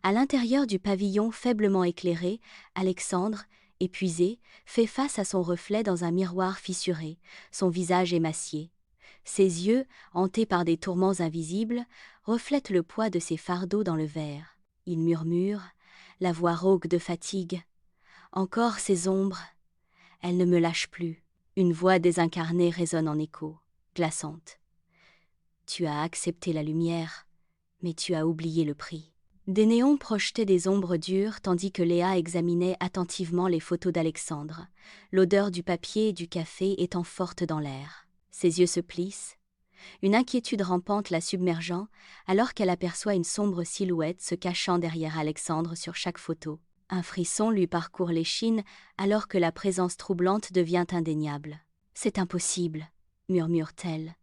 À l'intérieur du pavillon faiblement éclairé, Alexandre, épuisé, fait face à son reflet dans un miroir fissuré, son visage émacié. Ses yeux, hantés par des tourments invisibles, reflètent le poids de ses fardeaux dans le verre. Il murmure, la voix rauque de fatigue. Encore ces ombres, elles ne me lâchent plus. Une voix désincarnée résonne en écho, glaçante. Tu as accepté la lumière, mais tu as oublié le prix. Des néons projetaient des ombres dures tandis que Léa examinait attentivement les photos d'Alexandre, l'odeur du papier et du café étant forte dans l'air. Ses yeux se plissent, une inquiétude rampante la submergeant alors qu'elle aperçoit une sombre silhouette se cachant derrière Alexandre sur chaque photo. Un frisson lui parcourt l'échine alors que la présence troublante devient indéniable. « C'est impossible », murmure-t-elle.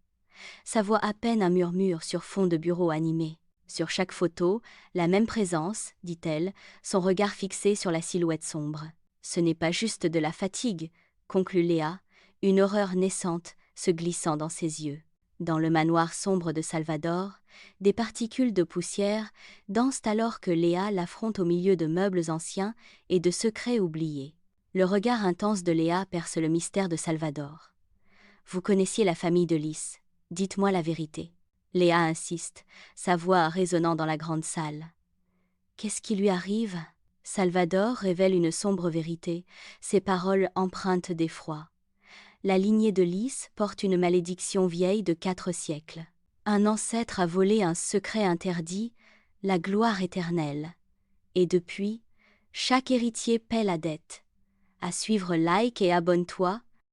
Sa voix à peine un murmure sur fond de bureau animé. Sur chaque photo, la même présence, dit-elle, son regard fixé sur la silhouette sombre. Ce n'est pas juste de la fatigue, conclut Léa, une horreur naissante se glissant dans ses yeux. Dans le manoir sombre de Salvador, des particules de poussière dansent alors que Léa l'affronte au milieu de meubles anciens et de secrets oubliés. Le regard intense de Léa perce le mystère de Salvador. « Vous connaissiez la famille de Lys. Dites-moi la vérité. » Léa insiste, sa voix résonnant dans la grande salle. « Qu'est-ce qui lui arrive ?» Salvador révèle une sombre vérité, ses paroles empreintes d'effroi. La lignée de Lys porte une malédiction vieille de 4 siècles. Un ancêtre a volé un secret interdit, la gloire éternelle. Et depuis, chaque héritier paie la dette. À suivre, like et abonne-toi,